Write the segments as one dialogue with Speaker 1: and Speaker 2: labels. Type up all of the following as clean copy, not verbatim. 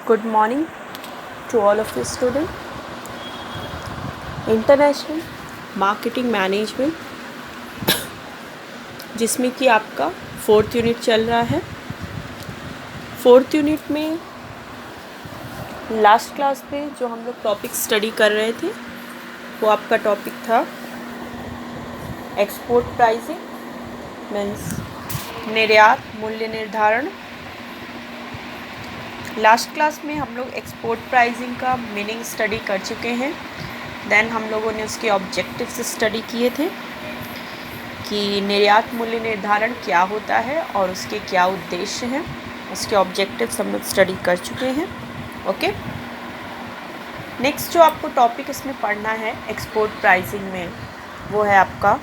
Speaker 1: Good morning to all of you students. International marketing management जिसमें कि आपका 4th unit चल रहा है। 4th यूनिट में लास्ट क्लास में जो हम लोग टॉपिक स्टडी कर रहे थे वो आपका टॉपिक था एक्सपोर्ट प्राइसिंग मीन्स निर्यात मूल्य निर्धारण। लास्ट क्लास में हम लोग एक्सपोर्ट प्राइसिंग का मीनिंग स्टडी कर चुके हैं। देन हम लोगों ने उसके ऑब्जेक्टिव्स स्टडी किए थे कि निर्यात मूल्य निर्धारण क्या होता है और उसके क्या उद्देश्य हैं। उसके ऑब्जेक्टिव्स हम लोग स्टडी कर चुके हैं। ओके, नेक्स्ट जो आपको टॉपिक इसमें पढ़ना है एक्सपोर्ट प्राइसिंग में वो है आपका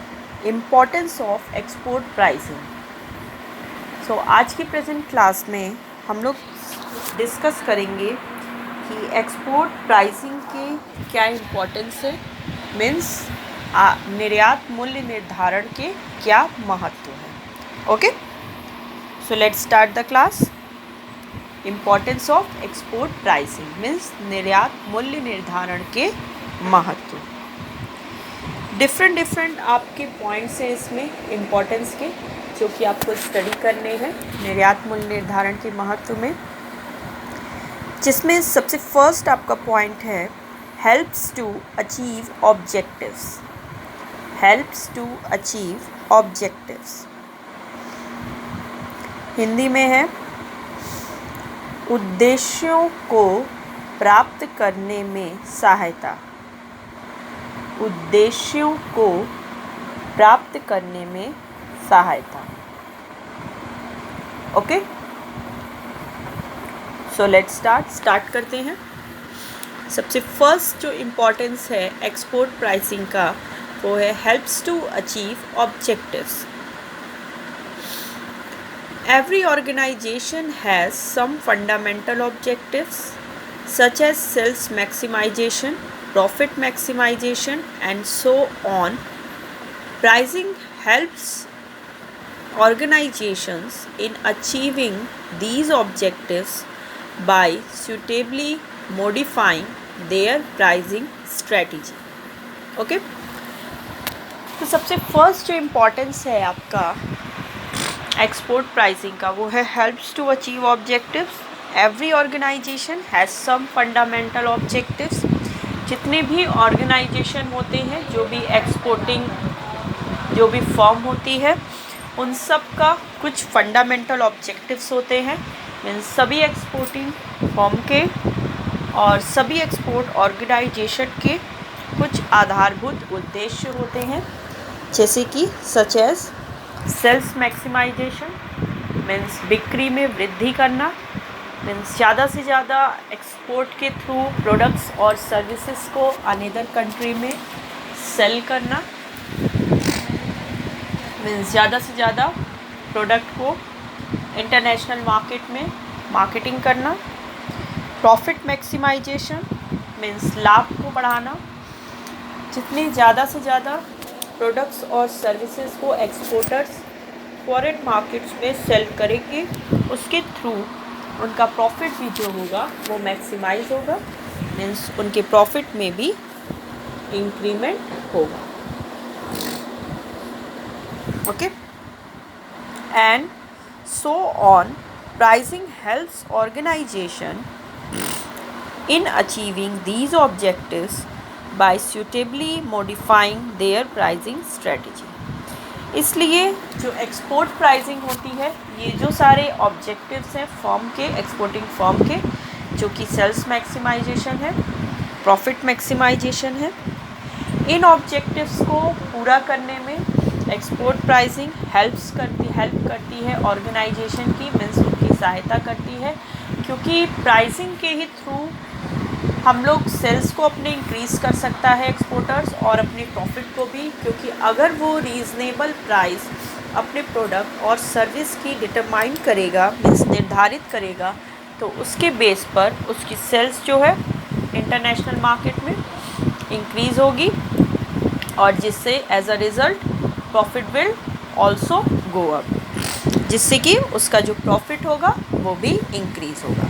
Speaker 1: इम्पोर्टेंस ऑफ एक्सपोर्ट प्राइसिंग। सो आज की प्रेजेंट क्लास में हम लोग डिस्कस करेंगे कि एक्सपोर्ट प्राइसिंग के क्या इम्पोर्टेंस है, मीन्स निर्यात मूल्य निर्धारण के क्या महत्व है। Okay, so let's start the class. Importance of export pricing means निर्यात मूल्य निर्धारण के महत्व। डिफरेंट आपके पॉइंट्स हैं इसमें इम्पोर्टेंस के जो कि आपको स्टडी करने हैं निर्यात मूल्य निर्धारण के महत्व में, जिसमें सबसे फर्स्ट आपका पॉइंट है helps to achieve objectives. Helps to achieve objectives Hindi में है उद्देश्यों को प्राप्त करने में सहायता। उद्देश्यों को प्राप्त करने में सहायता। ओके, सो लेट्स स्टार्ट करते हैं। सबसे फर्स्ट जो इम्पोर्टेंस है एक्सपोर्ट प्राइसिंग का वो है helps to achieve objectives. Every organisation has some fundamental objectives such as sales maximisation, profit maximisation and so on. Pricing helps organizations in achieving these objectives by suitably modifying their pricing strategy. Okay? तो सबसे first जो importance है आपका export pricing का वो है helps to achieve objectives. Every organisation has some fundamental objectives. जितने भी ऑर्गेनाइजेशन होते हैं, जो भी एक्सपोर्टिंग जो भी फॉर्म होती है, उन सब का कुछ फंडामेंटल ऑब्जेक्टिव्स होते हैं। मीन्स सभी एक्सपोर्टिंग फॉर्म के और सभी एक्सपोर्ट ऑर्गेनाइजेशन के कुछ आधारभूत उद्देश्य होते हैं, जैसे कि such as sales maximisation means बिक्री में वृद्धि करना, मीन्स ज़्यादा से ज़्यादा एक्सपोर्ट के थ्रू प्रोडक्ट्स और सर्विसेज को अनदर कंट्री में सेल करना, मीन्स ज़्यादा से ज़्यादा प्रोडक्ट को इंटरनेशनल मार्केट में मार्केटिंग करना। प्रॉफिट मैक्सिमाइजेशन मीन्स लाभ को बढ़ाना। जितने ज़्यादा से ज़्यादा प्रोडक्ट्स और सर्विसेज को एक्सपोर्टर्स फॉरेन मार्केट्स में सेल करेंगे, उसके थ्रू उनका प्रॉफिट भी जो होगा वो मैक्सिमाइज होगा, मीन्स उनके प्रॉफिट में भी इंक्रीमेंट होगा। Okay, and so on. Pricing helps organization in achieving these objectives by suitably modifying their pricing strategy. इसलिए जो एक्सपोर्ट प्राइसिंग होती है, ये जो सारे ऑब्जेक्टिव्स हैं फॉर्म के, एक्सपोर्टिंग फॉर्म के, जो कि सेल्स मैक्सिमाइजेशन है, प्रॉफिट मैक्सिमाइजेशन है, इन ऑब्जेक्टिव्स को पूरा करने में एक्सपोर्ट प्राइसिंग हेल्प करती है ऑर्गेनाइजेशन की, मीन्स उनकी सहायता करती है, क्योंकि प्राइसिंग के ही थ्रू हम लोग सेल्स को अपने इंक्रीज़ कर सकता है एक्सपोर्टर्स और अपने प्रॉफिट को भी, क्योंकि अगर वो रीज़नेबल प्राइस अपने प्रोडक्ट और सर्विस की डिटरमाइन करेगा, मीन्स निर्धारित करेगा, तो उसके बेस पर उसकी सेल्स जो है इंटरनेशनल मार्केट में इंक्रीज़ होगी और जिससे as a result profit will also go up, जिससे कि उसका जो प्रॉफिट होगा वो भी इंक्रीज़ होगा।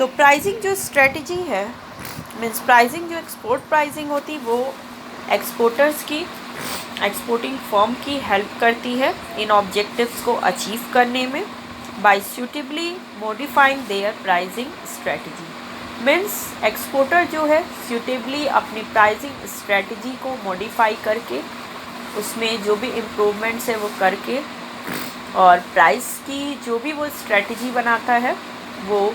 Speaker 1: तो प्राइसिंग जो स्ट्रेटजी है, मीन्स प्राइसिंग जो एक्सपोर्ट प्राइसिंग होती वो एक्सपोर्टर्स की, एक्सपोर्टिंग फर्म की हेल्प करती है इन ऑब्जेक्टिव्स को अचीव करने में by suitably modifying their pricing strategy. Means exporter जो है सूटेबली अपनी प्राइसिंग स्ट्रेटजी को मॉडिफाई करके उसमें जो भी इम्प्रूवमेंट्स है वो करके और प्राइस की जो भी वो स्ट्रेटजी बनाता है वो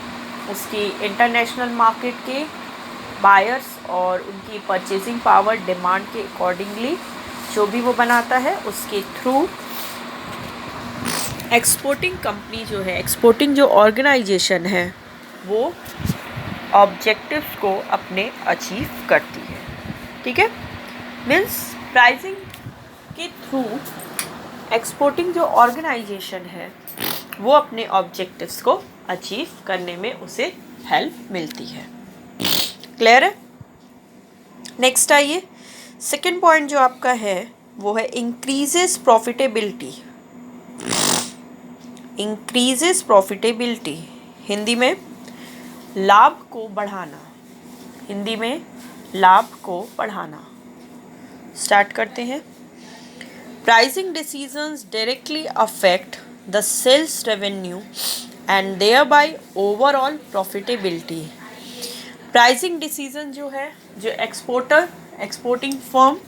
Speaker 1: उसकी इंटरनेशनल मार्केट के बायर्स और उनकी परचेजिंग पावर डिमांड के अकॉर्डिंगली जो भी वो बनाता है उसके थ्रू एक्सपोर्टिंग कंपनी जो है, एक्सपोर्टिंग जो ऑर्गेनाइजेशन है वो ऑब्जेक्टिव्स को अपने अचीव करती है। ठीक है, मीन्स प्राइसिंग के थ्रू एक्सपोर्टिंग जो ऑर्गेनाइजेशन है वो अपने ऑब्जेक्टिव्स को अचीव करने में उसे हेल्प मिलती है। क्लियर है? नेक्स्ट आइए, सेकेंड पॉइंट जो आपका है वो है increases profitability. Increases profitability, Hindi में लाभ को बढ़ाना, हिंदी में लाभ को बढ़ाना। स्टार्ट करते हैं। Pricing decisions directly affect the sales revenue and thereby overall profitability. Pricing decision जो है, जो एक्सपोर्टर, एक्सपोर्टिंग फर्म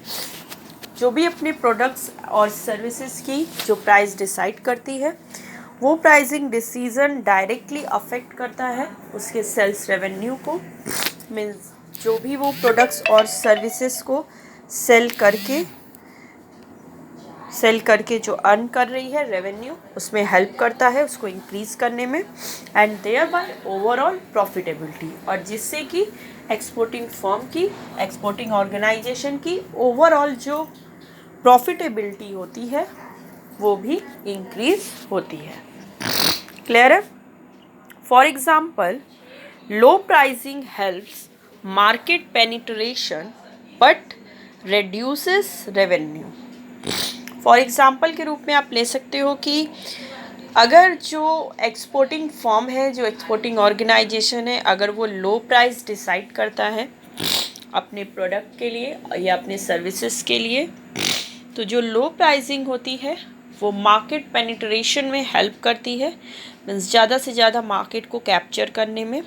Speaker 1: जो भी अपने प्रोडक्ट्स और सर्विसेज की जो प्राइस डिसाइड करती है वो प्राइसिंग डिसीजन डायरेक्टली अफेक्ट करता है उसके सेल्स रेवेन्यू को। मीन्स जो भी वो प्रोडक्ट्स और सर्विसेज को सेल करके जो अर्न कर रही है रेवेन्यू, उसमें हेल्प करता है उसको इंक्रीज करने में and thereby overall profitability, और जिससे कि एक्सपोर्टिंग फर्म की, एक्सपोर्टिंग ऑर्गेनाइजेशन की ओवरऑल जो प्रॉफिटेबिलिटी होती है वो भी इंक्रीज होती है। क्लियर है? For example, low pricing helps market penetration but reduces revenue. For example के रूप में आप ले सकते हो कि अगर जो एक्सपोर्टिंग फर्म है, जो एक्सपोर्टिंग ऑर्गेनाइजेशन है, अगर वो लो प्राइस डिसाइड करता है अपने प्रोडक्ट के लिए या अपने सर्विसेज के लिए, तो जो लो प्राइसिंग होती है वो मार्केट पेनिट्रेशन में हेल्प करती है, मीन्स ज़्यादा से ज़्यादा मार्केट को कैप्चर करने में,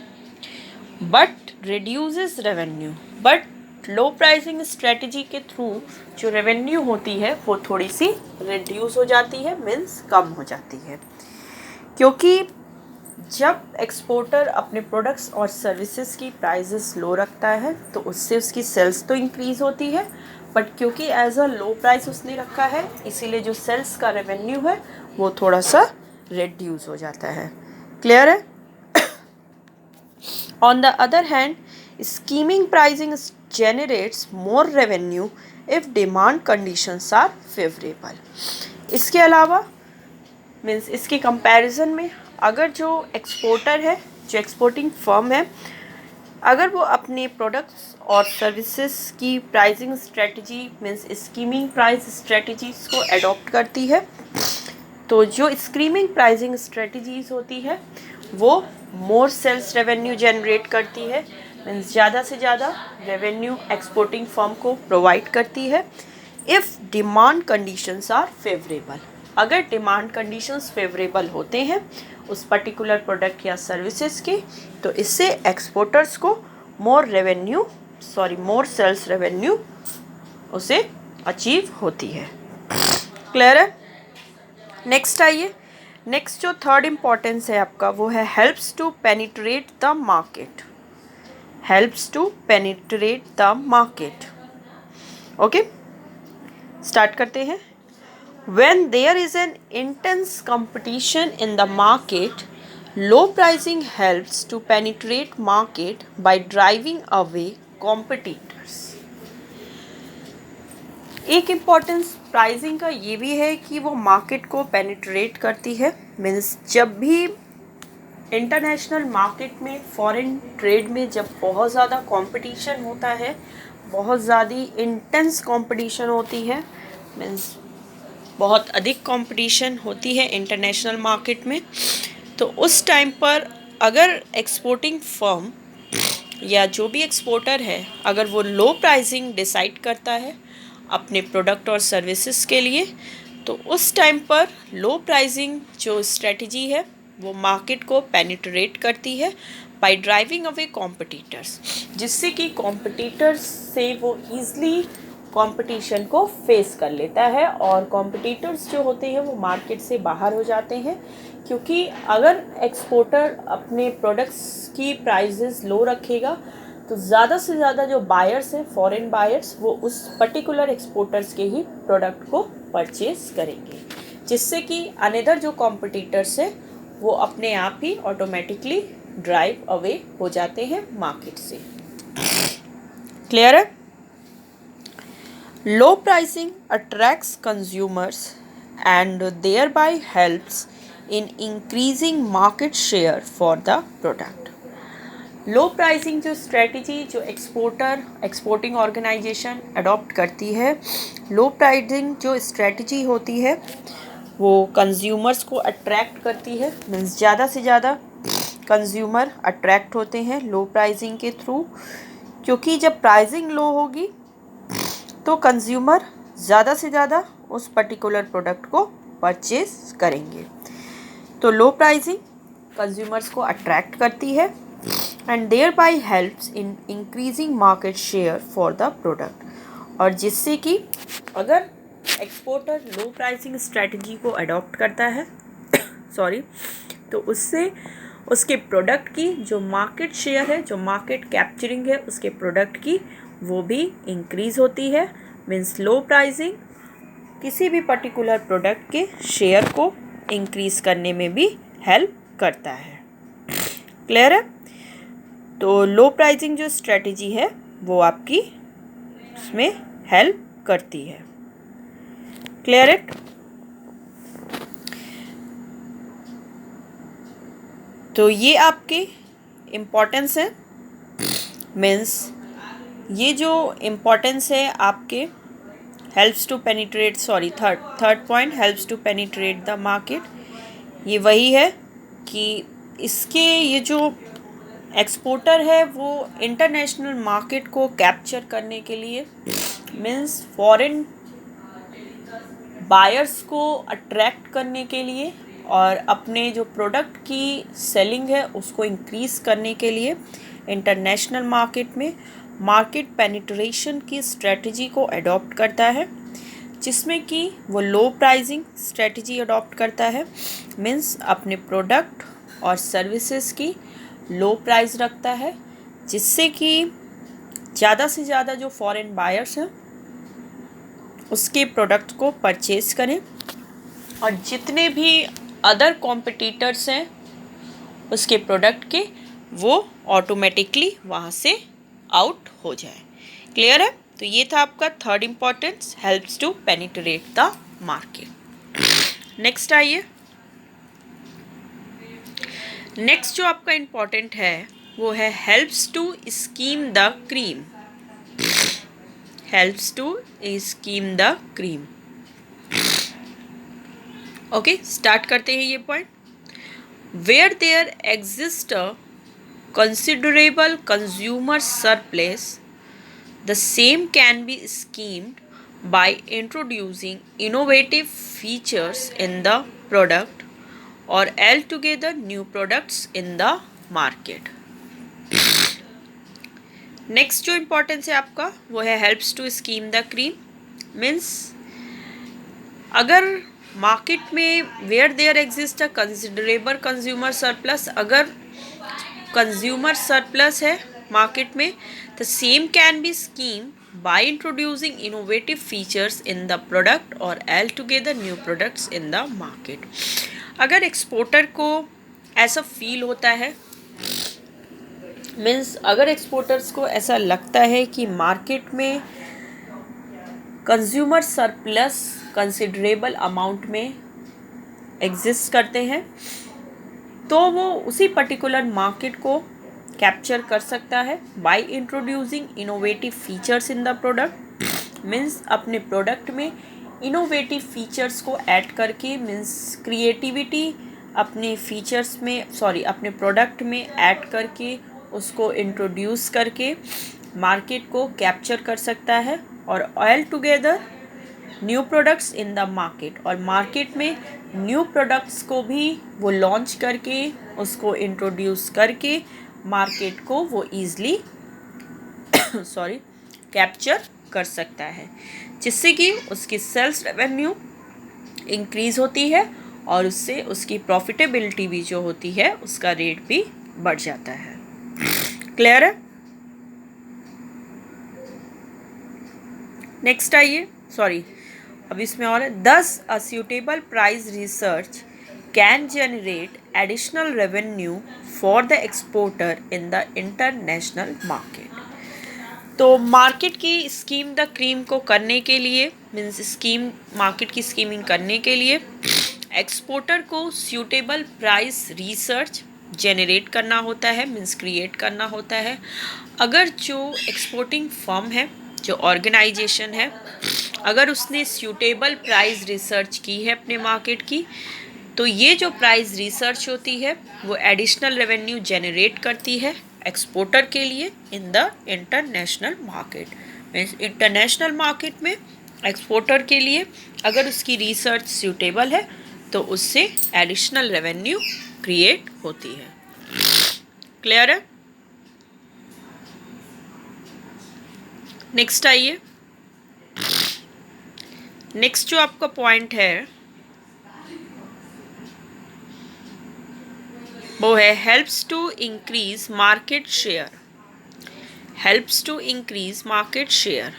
Speaker 1: but reduces revenue. But low pricing strategy के थ्रू जो रेवेन्यू होती है वो थोड़ी सी रिड्यूस हो जाती है, मीन्स कम हो जाती है, क्योंकि जब एक्सपोर्टर अपने प्रोडक्ट्स और सर्विसेज की प्राइसेस लो रखता है तो उससे उसकी सेल्स तो इंक्रीज़ होती है, बट क्योंकि एज अ लो प्राइस उसने रखा है इसीलिए जो सेल्स का रेवेन्यू है वो थोड़ा सा रिड्यूस हो जाता है। क्लियर है? On the other hand, scheming pricing generates more revenue if demand conditions are favorable। इसके अलावा मीन्स इसके कंपैरिजन में अगर जो एक्सपोर्टर है, जो एक्सपोर्टिंग फर्म है, अगर वो अपने प्रोडक्ट्स और सर्विसेज की pricing strategy means skimming price strategies को एडॉप्ट करती है, तो जो स्कीमिंग प्राइसिंग स्ट्रेटजीज होती है वो मोर सेल्स रेवेन्यू जनरेट करती है, मीन्स ज़्यादा से ज़्यादा रेवेन्यू एक्सपोर्टिंग फर्म को प्रोवाइड करती है if demand conditions are favourable. अगर डिमांड कंडीशंस फेवरेबल होते हैं उस पर्टिकुलर प्रोडक्ट या सर्विसेज के, तो इससे एक्सपोर्टर्स को मोर सेल्स रेवेन्यू उसे अचीव होती है। क्लियर है? नेक्स्ट आइए, नेक्स्ट जो थर्ड इम्पॉर्टेंस है आपका वो है helps to penetrate the market. helps to penetrate the market। Okay, start करते हैं। When there is an intense competition in the market, low pricing helps to penetrate market by driving away competitors। एक importance pricing का ये भी है कि वो market को पेनिट्रेट करती है, मीन्स जब भी इंटरनेशनल मार्केट में, फॉरेन ट्रेड में जब बहुत ज़्यादा कंपटीशन होता है, बहुत ज़्यादा इंटेंस कंपटीशन होती है, मीन्स बहुत अधिक कंपटीशन होती है इंटरनेशनल मार्केट में, तो उस टाइम पर अगर एक्सपोर्टिंग फर्म या जो भी एक्सपोर्टर है, अगर वो लो प्राइसिंग डिसाइड करता है अपने प्रोडक्ट और सर्विसेज के लिए, तो उस टाइम पर लो प्राइसिंग जो स्ट्रेटजी है वो मार्केट को पेनिट्रेट करती है बाय ड्राइविंग अवे कॉम्पिटिटर्स, जिससे कि कॉम्पिटिटर्स से वो ईज़िली कंपटीशन को फेस कर लेता है और कॉम्पिटिटर्स जो होते हैं वो मार्केट से बाहर हो जाते हैं। क्योंकि अगर एक्सपोर्टर अपने प्रोडक्ट्स की प्राइसेस लो रखेगा तो ज़्यादा से ज़्यादा जो बायर्स हैं, फॉरेन बायर्स, वो उस पर्टिकुलर एक्सपोर्टर्स के ही प्रोडक्ट को परचेज करेंगे, जिससे कि अनदर जो कॉम्पिटिटर्स है वो अपने आप ही ऑटोमेटिकली ड्राइव अवे हो जाते हैं मार्केट से। क्लियर है? Low pricing attracts consumers and thereby helps in increasing market share for the product. Low pricing जो स्ट्रेटजी जो एक्सपोर्टिंग ऑर्गेनाइजेशन अडॉप्ट करती है, लो प्राइसिंग जो स्ट्रेटजी होती है वो कंज्यूमर्स को अट्रैक्ट करती है। मीन्स ज़्यादा से ज़्यादा कंज्यूमर अट्रैक्ट होते हैं लो प्राइसिंग के थ्रू, क्योंकि जब प्राइसिंग लो होगी तो कंज्यूमर ज़्यादा से ज़्यादा उस पर्टिकुलर प्रोडक्ट को परचेज करेंगे। तो लो प्राइसिंग कंज्यूमर्स को अट्रैक्ट करती है and thereby helps in increasing market share for the product, और जिससे कि अगर एक्सपोर्टर लो प्राइसिंग स्ट्रेटजी को अडॉप्ट करता है तो उससे उसके प्रोडक्ट की जो मार्केट शेयर है, जो मार्केट कैप्चरिंग है उसके प्रोडक्ट की, वो भी इंक्रीज़ होती है। मीन्स लो प्राइसिंग किसी भी पर्टिकुलर प्रोडक्ट के शेयर को इंक्रीज़ करने में भी हेल्प करता है। क्लियर है? तो लो प्राइसिंग जो स्ट्रेटजी है वो आपकी उसमें हेल्प करती है। Clear it? तो ये आपके इम्पोर्टेंस है। मीन्स ये जो इम्पोर्टेंस है आपके helps to penetrate third point helps to penetrate the market, ये वही है कि इसके ये जो एक्सपोर्टर है वो इंटरनेशनल मार्केट को कैप्चर करने के लिए, मीन्स फॉरेन बायर्स को अट्रैक्ट करने के लिए और अपने जो प्रोडक्ट की सेलिंग है उसको इंक्रीज़ करने के लिए इंटरनेशनल मार्केट में मार्केट पेनिट्रेशन की स्ट्रेटजी को अडॉप्ट करता है, जिसमें कि वो लो प्राइसिंग स्ट्रेटजी अडॉप्ट करता है। मीन्स अपने प्रोडक्ट और सर्विसेज की लो प्राइस रखता है, जिससे कि ज़्यादा से ज़्यादा जो फॉरेन बायर्स हैं उसके प्रोडक्ट को परचेज करें और जितने भी अदर कॉम्पिटिटर्स हैं उसके प्रोडक्ट के, वो ऑटोमेटिकली वहाँ से आउट हो जाए। क्लियर है? तो ये था आपका third importance, helps to penetrate the market. Next आइए, नेक्स्ट जो आपका इम्पॉर्टेंट है वो है helps to skim the cream. Helps to skim the cream. Okay, start करते हैं ये point. Where there exist a considerable consumer surplus, the same can be schemed by introducing innovative features in the product or altogether new products in the market. Next जो importance है आपका वो है helps to skim the cream. Means अगर market में where there exist a considerable consumer surplus, अगर consumer surplus है market में, the same can be skim by introducing innovative features in the product और altogether new products in the market. अगर exporter को ऐसा feel होता है, means अगर एक्सपोर्टर्स को ऐसा लगता है कि मार्केट में कंज्यूमर सरप्लस कंसिडरेबल अमाउंट में एग्जिस्ट करते हैं, तो वो उसी पर्टिकुलर मार्केट को कैप्चर कर सकता है bye introducing innovative features in the product. Means अपने प्रोडक्ट में इनोवेटिव फीचर्स को ऐड करके, मीन्स क्रिएटिविटी अपने फीचर्स में अपने प्रोडक्ट में ऐड करके उसको इंट्रोड्यूस करके मार्केट को कैप्चर कर सकता है और all together new products in the market, और मार्केट में न्यू प्रोडक्ट्स को भी वो लॉन्च करके उसको इंट्रोड्यूस करके मार्केट को वो ईज़िली कैप्चर कर सकता है, जिससे कि उसकी सेल्स रेवेन्यू इंक्रीज़ होती है और उससे उसकी प्रॉफिटेबिलिटी भी जो होती है उसका रेट भी बढ़ जाता है। क्लियर है? नेक्स्ट आइए, अब इसमें और है, दस a suitable price research can generate additional revenue for the exporter in the international market. तो मार्केट की स्कीम द क्रीम को करने के लिए मार्केट की स्कीमिंग करने के लिए एक्सपोर्टर को सूटेबल प्राइस रिसर्च जेनरेट करना होता है, क्रिएट करना होता है। अगर जो एक्सपोर्टिंग फर्म है, जो ऑर्गेनाइजेशन है, अगर उसने सूटेबल प्राइस रिसर्च की है अपने मार्केट की, तो ये जो प्राइस रिसर्च होती है वो एडिशनल रेवेन्यू जनरेट करती है एक्सपोर्टर के लिए इन the international market. Means international market में एक्सपोर्टर के लिए अगर उसकी रिसर्च सूटेबल है तो उससे एडिशनल रेवेन्यू क्रिएट होती है। क्लियर है? नेक्स्ट आइए, नेक्स्ट जो आपका पॉइंट है वो है helps to increase market share. Helps to increase market share.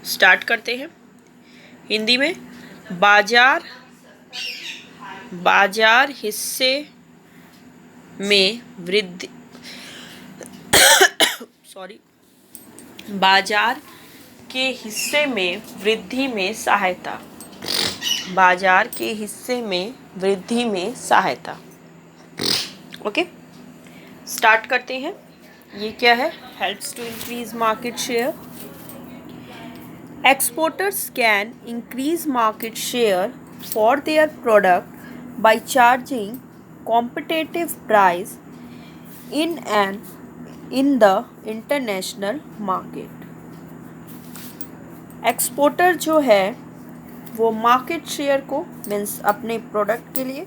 Speaker 1: Start करते हैं हिंदी में। बाजार हिस्से में वृद्धि बाजार के हिस्से में वृद्धि में सहायता। बाजार के हिस्से में वृद्धि में सहायता। ओके, स्टार्ट करते हैं। ये क्या है? Helps to increase market share. Exporters can increase market share for their product by charging competitive price in the international market. Exporter जो है वो मार्केट शेयर को अपने प्रोडक्ट के लिए,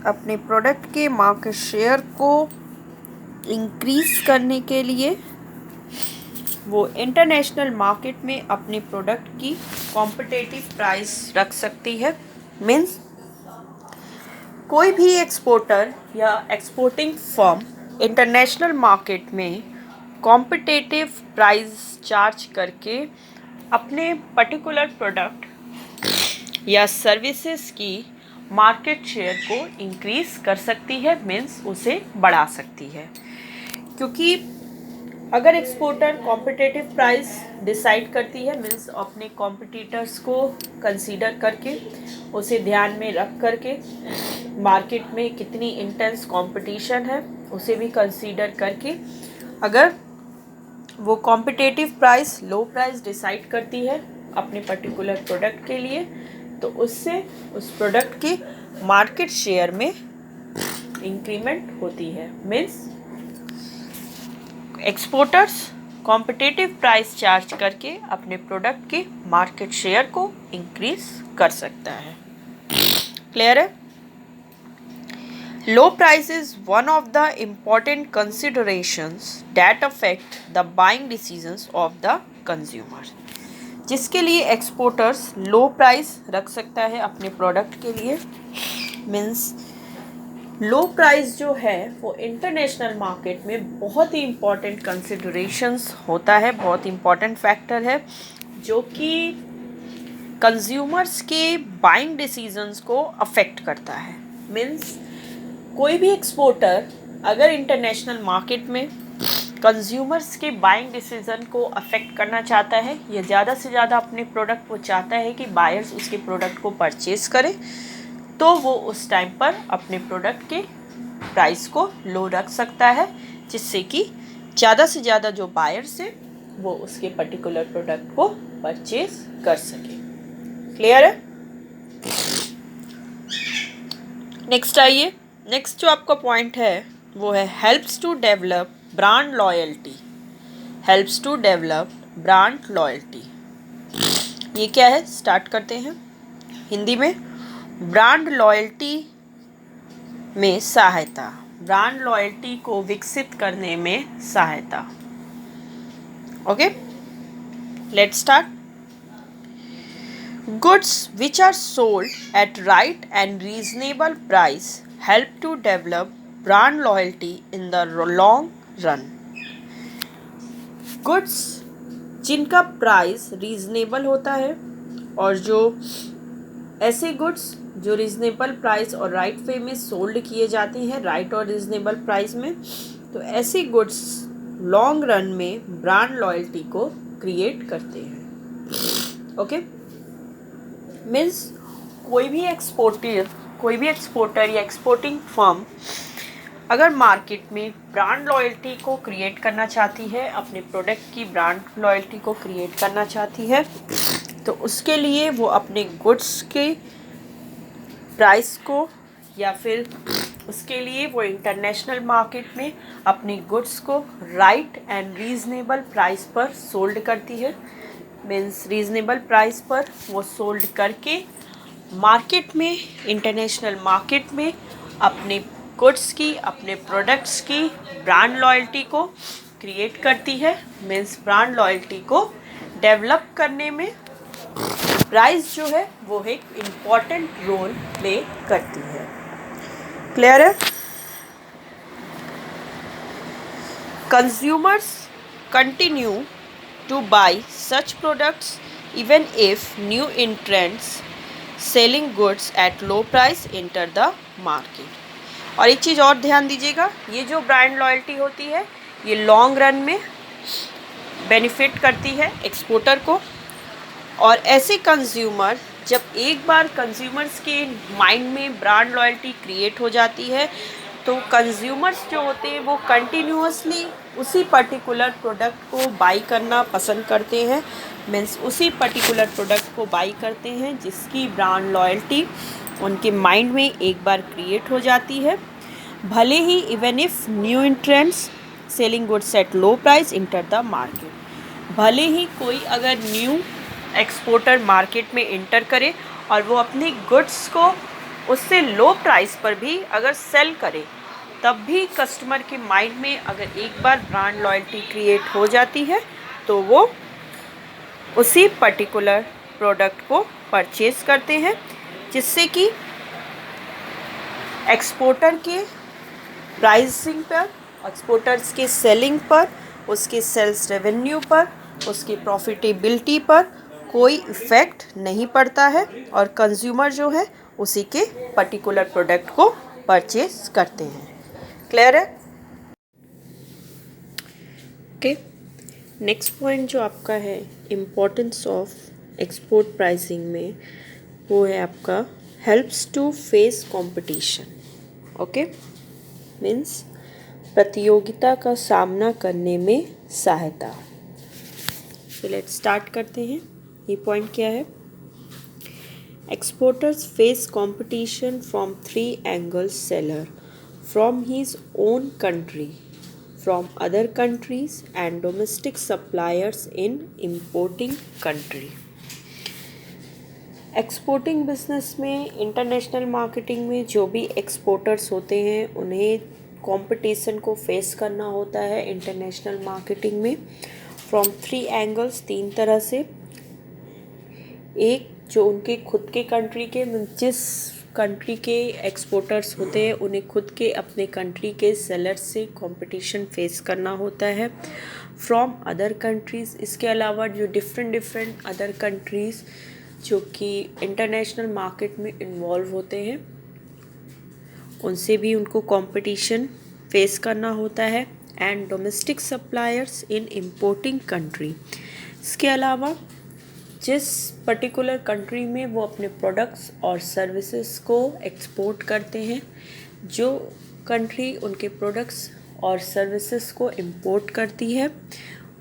Speaker 1: अपने प्रोडक्ट के मार्केट शेयर को इंक्रीज करने के लिए वो इंटरनेशनल मार्केट में अपने प्रोडक्ट की कॉम्पिटिटिव प्राइस रख सकती है। मीन्स कोई भी एक्सपोर्टर या एक्सपोर्टिंग फर्म इंटरनेशनल मार्केट में कॉम्पिटिटिव प्राइस चार्ज करके अपने पर्टिकुलर प्रोडक्ट या सर्विसेज की मार्केट शेयर को इंक्रीज कर सकती है, मीन्स उसे बढ़ा सकती है। क्योंकि अगर एक्सपोर्टर कॉम्पिटिटिव प्राइस डिसाइड करती है, मीन्स अपने कॉम्पिटिटर्स को कंसीडर करके, उसे ध्यान में रख करके, मार्केट में कितनी इंटेंस कंपटीशन है उसे भी कंसीडर करके अगर वो कॉम्पिटिटिव प्राइस, लो प्राइस डिसाइड करती है अपने पर्टिकुलर प्रोडक्ट के लिए, तो उससे उस प्रोडक्ट की मार्केट शेयर में इंक्रीमेंट होती है। Means exporters competitive price charge करके अपने प्रोडक्ट की मार्केट शेयर को इंक्रीज कर सकता है। क्लियर है? Low price is one of the important considerations that affect the buying decisions of the consumer. जिसके लिए एक्सपोर्टर्स लो प्राइस रख सकता है अपने प्रोडक्ट के लिए। मीन्स लो प्राइस जो है वो इंटरनेशनल मार्केट में बहुत ही इम्पॉर्टेंट कंसिडरेशंस होता है, बहुत इम्पॉर्टेंट फैक्टर है जो कि कंज्यूमर्स के बाइंग डिसीजंस को अफेक्ट करता है। मीन्स कोई भी एक्सपोर्टर अगर इंटरनेशनल मार्केट में कंज्यूमर्स के बाइंग डिसीजन को अफेक्ट करना चाहता है या ज़्यादा से ज़्यादा अपने प्रोडक्ट को चाहता है कि बायर्स उसके प्रोडक्ट को परचेज़ करें, तो वो उस टाइम पर अपने प्रोडक्ट के प्राइस को लो रख सकता है, जिससे कि ज़्यादा से ज़्यादा जो बायर्स हैं वो उसके पर्टिकुलर प्रोडक्ट को परचेज कर सके। क्लियर है? नेक्स्ट आइए, नेक्स्ट जो आपका पॉइंट है वो है helps to develop brand loyalty. Helps to develop brand loyalty, ये क्या है? स्टार्ट करते हैं हिंदी में। ब्रांड लॉयल्टी में सहायता, ब्रांड लॉयल्टी को विकसित करने में सहायता। Okay, let's start. Goods which are sold at right and reasonable price help to develop brand loyalty in the long run. Goods जिनका प्राइस रीजनेबल होता है, और जो ऐसे गुड्स जो रीजनेबल प्राइस और राइट वे में सोल्ड किए जाते हैं, राइट और रीजनेबल प्राइस में, तो ऐसे गुड्स लॉन्ग रन में ब्रांड लॉयल्टी को क्रिएट करते हैं। ओके, मीन्स कोई भी एक्सपोर्टर या एक्सपोर्टिंग फर्म अगर मार्केट में ब्रांड लॉयल्टी को क्रिएट करना चाहती है, अपने प्रोडक्ट की ब्रांड लॉयल्टी को क्रिएट करना चाहती है, तो उसके लिए वो अपने गुड्स के प्राइस को, या फिर उसके लिए वो इंटरनेशनल मार्केट में अपने गुड्स को राइट एंड रीजनेबल प्राइस पर सोल्ड करती है। मीन्स रीजनेबल प्राइस पर वो सोल्ड करके मार्केट में, इंटरनेशनल मार्केट में अपने गुड्स की, अपने प्रोडक्ट्स की ब्रांड लॉयल्टी को क्रिएट करती है। मीन्स ब्रांड लॉयल्टी को डेवलप करने में प्राइस जो है वो एक इम्पॉर्टेंट रोल प्ले करती है। क्लियर है? Consumers continue to buy such products even if new entrants selling goods at low price enter the market. और एक चीज़ और ध्यान दीजिएगा, ये जो ब्रांड लॉयल्टी होती है ये लॉन्ग रन में बेनिफिट करती है एक्सपोर्टर को। और ऐसे कंज्यूमर, जब एक बार कंज्यूमर्स के माइंड में ब्रांड लॉयल्टी क्रिएट हो जाती है, तो कंज्यूमर्स जो होते हैं वो कंटिन्यूअसली उसी पर्टिकुलर प्रोडक्ट को बाई करना पसंद करते हैं। मीन्स उसी पर्टिकुलर प्रोडक्ट को बाई करते हैं जिसकी ब्रांड लॉयल्टी उनके माइंड में एक बार क्रिएट हो जाती है। भले ही even if new entrants selling goods at low price enter the market, भले ही कोई अगर न्यू एक्सपोर्टर मार्केट में इंटर करे और वो अपनी गुड्स को उससे लो प्राइस पर भी अगर सेल करे, तब भी कस्टमर के माइंड में अगर एक बार ब्रांड लॉयल्टी क्रिएट हो जाती है तो वो उसी पर्टिकुलर प्रोडक्ट को परचेज करते हैं, जिससे कि एक्सपोर्टर के प्राइसिंग पर, एक्सपोर्टर्स के सेलिंग पर, उसके सेल्स रेवेन्यू पर, उसकी प्रॉफिटेबिलिटी पर कोई इफ़ेक्ट नहीं पड़ता है, और कंज्यूमर जो है उसी के पर्टिकुलर प्रोडक्ट को परचेज करते हैं। क्लियर है? ओके, नेक्स्ट पॉइंट जो आपका है इम्पोर्टेंस ऑफ एक्सपोर्ट प्राइसिंग में, वो है आपका helps to face competition. Okay, means प्रतियोगिता का सामना करने में सहायता। तो लेट्स स्टार्ट करते हैं। ये पॉइंट क्या है? Exporters face competition from 3 angles: seller from his own country, from other countries, and domestic suppliers in importing country. Exporting business में, इंटरनेशनल मार्केटिंग में जो भी एक्सपोर्टर्स होते हैं उन्हें कंपटीशन को फेस करना होता है इंटरनेशनल मार्केटिंग में फ्रॉम 3 एंगल्स, 3 तरह से। एक जो उनके खुद के कंट्री के, जिस कंट्री के एक्सपोर्टर्स होते हैं उन्हें खुद के अपने कंट्री के सेलर्स से कंपटीशन फेस करना होता है फ्रॉम अदर कंट्रीज़। इसके अलावा जो डिफरेंट अदर कंट्रीज़ जो कि इंटरनेशनल मार्केट में इन्वॉल्व होते हैं, उनसे भी उनको कंपटीशन फेस करना होता है। And domestic suppliers in importing country, इसके अलावा जिस पर्टिकुलर कंट्री में वो अपने प्रोडक्ट्स और सर्विसेज को एक्सपोर्ट करते हैं, जो कंट्री उनके प्रोडक्ट्स और सर्विसेज को इंपोर्ट करती है,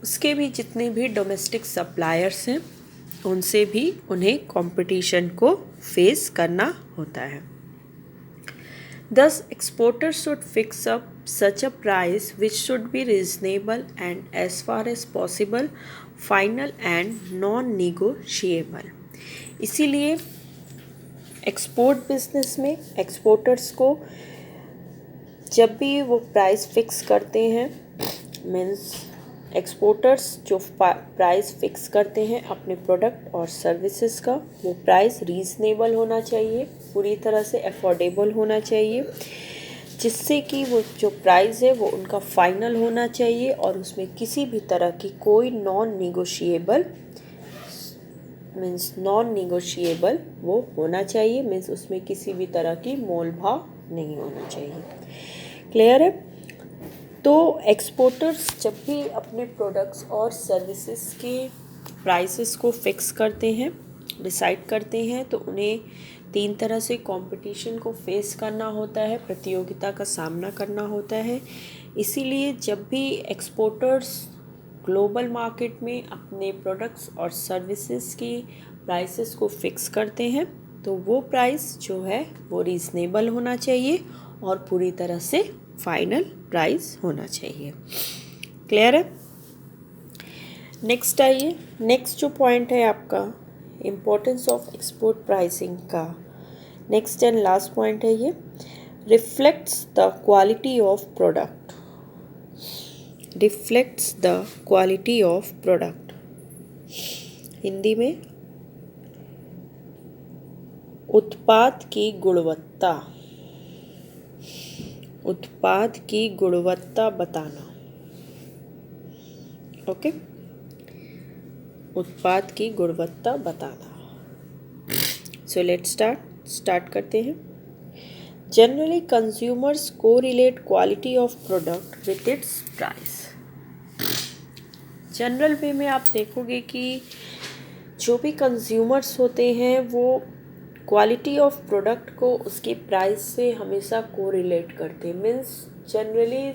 Speaker 1: उसके भी जितने भी डोमेस्टिक सप्लायर्स हैं उनसे भी उन्हें कंपटीशन को फेस करना होता है। Thus, exporters should fix up such a price which should be reasonable and as far as possible final and non-negotiable। इसीलिए एक्सपोर्ट बिजनेस में एक्सपोर्टर्स को जब भी वो प्राइस फिक्स करते हैं, मीन्स एक्सपोर्टर्स जो प्राइस फिक्स करते हैं अपने प्रोडक्ट और सर्विसेज का, वो प्राइस रीज़नेबल होना चाहिए, पूरी तरह से अफोर्डेबल होना चाहिए, जिससे कि वो जो प्राइस है वो उनका फाइनल होना चाहिए और उसमें किसी भी तरह की कोई नॉन निगोशिएबल वो होना चाहिए, मीन्स उसमें किसी भी तरह की मोल भाव नहीं होना चाहिए। क्लियर है? तो एक्सपोर्टर्स जब भी अपने प्रोडक्ट्स और सर्विसेज के प्राइसेस को फिक्स करते हैं, डिसाइड करते हैं, तो उन्हें 3 तरह से कंपटीशन को फेस करना होता है, प्रतियोगिता का सामना करना होता है। इसीलिए जब भी एक्सपोर्टर्स ग्लोबल मार्केट में अपने प्रोडक्ट्स और सर्विसेज की प्राइसेस को फिक्स करते हैं तो वो प्राइस जो है वो रीज़नेबल होना चाहिए और पूरी तरह से फाइनल प्राइस होना चाहिए। क्लियर है? नेक्स्ट आइए, नेक्स्ट जो पॉइंट है आपका इम्पोर्टेंस ऑफ एक्सपोर्ट प्राइसिंग का नेक्स्ट एंड लास्ट पॉइंट है ये, reflects the quality of product. Reflects the quality of product, Hindi में उत्पाद की गुणवत्ता, उत्पाद की गुणवत्ता बताना। ओके, उत्पाद की गुणवत्ता बताना। सो लेट्स स्टार्ट करते हैं। Generally consumers correlate quality of product with its price. General वे में आप देखोगे कि जो भी कंज्यूमर्स होते हैं वो क्वालिटी ऑफ प्रोडक्ट को उसकी प्राइस से हमेशा कोरिलेट करते हैं। मीन्स जनरली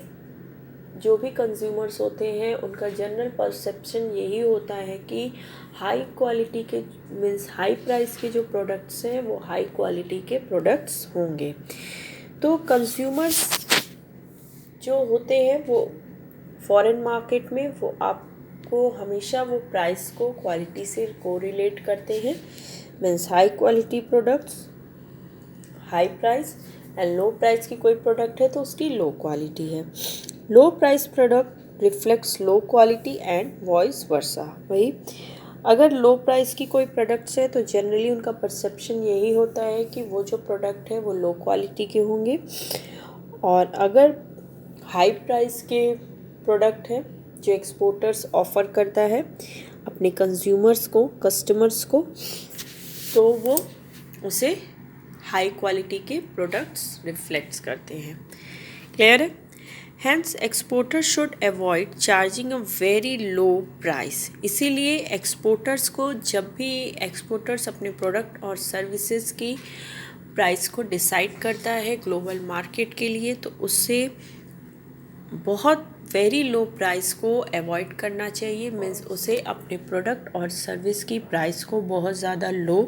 Speaker 1: जो भी कंज्यूमर्स होते हैं उनका जनरल परसेप्शन यही होता है कि हाई क्वालिटी के मीन्स हाई प्राइस के जो प्रोडक्ट्स हैं वो हाई क्वालिटी के प्रोडक्ट्स होंगे। तो कंज्यूमर्स जो होते हैं वो फॉरेन मार्केट में वो आपको हमेशा वो प्राइस को क्वालिटी से कोरिलेट करते हैं। Means high quality products high price and low price की कोई प्रोडक्ट है तो उसकी लो क्वालिटी है। Low price product reflects low quality and vice versa. वही अगर लो प्राइस की कोई प्रोडक्ट्स है तो जनरली उनका परसेप्शन यही होता है कि वो जो प्रोडक्ट है वो लो क्वालिटी के होंगे, और अगर हाई प्राइस के प्रोडक्ट है जो एक्सपोर्टर्स ऑफ़र करता है अपने कंज्यूमर्स को, कस्टमर्स को, तो वो उसे हाई क्वालिटी के प्रोडक्ट्स रिफ्लेक्ट्स करते हैं। क्लियर है? Hence exporter should avoid charging a very low price. इसीलिए एक्सपोर्टर्स को जब भी एक्सपोर्टर्स अपने प्रोडक्ट और सर्विसेज की प्राइस को डिसाइड करता है ग्लोबल मार्केट के लिए तो उससे बहुत वेरी लो प्राइस को अवॉइड करना चाहिए। मीन्स उसे अपने प्रोडक्ट और सर्विस की प्राइस को बहुत ज़्यादा लो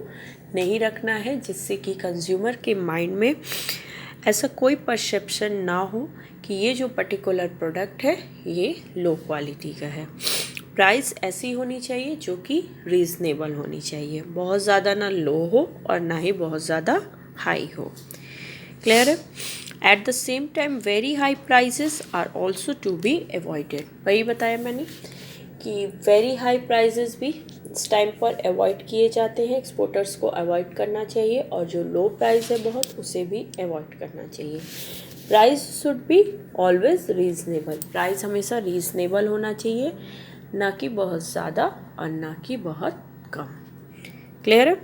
Speaker 1: नहीं रखना है, जिससे कि कंज्यूमर के माइंड में ऐसा कोई परसेप्शन ना हो कि ये जो पर्टिकुलर प्रोडक्ट है ये लो क्वालिटी का है। प्राइस ऐसी होनी चाहिए जो कि रीज़नेबल होनी चाहिए, बहुत ज़्यादा ना लो हो और ना ही बहुत ज़्यादा हाई हो। क्लियर है? At the same time very high prices are also to be avoided. वही बताया मैंने कि वेरी हाई प्राइजेस भी इस टाइम पर अवॉइड किए जाते हैं, एक्सपोर्टर्स को अवॉइड करना चाहिए, और जो लो प्राइस है बहुत उसे भी अवॉइड करना चाहिए। Price should be always reasonable. Price हमेशा रीज़नेबल होना चाहिए, ना कि बहुत ज़्यादा और ना कि बहुत कम। क्लियर है?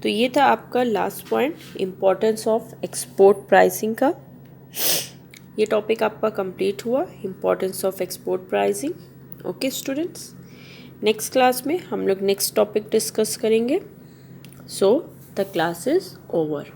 Speaker 1: तो ये था आपका last point, importance of export pricing का। ये टॉपिक आपका कंप्लीट हुआ, importance of export pricing. Okay students, next class में हम लोग नेक्स्ट टॉपिक डिस्कस करेंगे। So the class is over.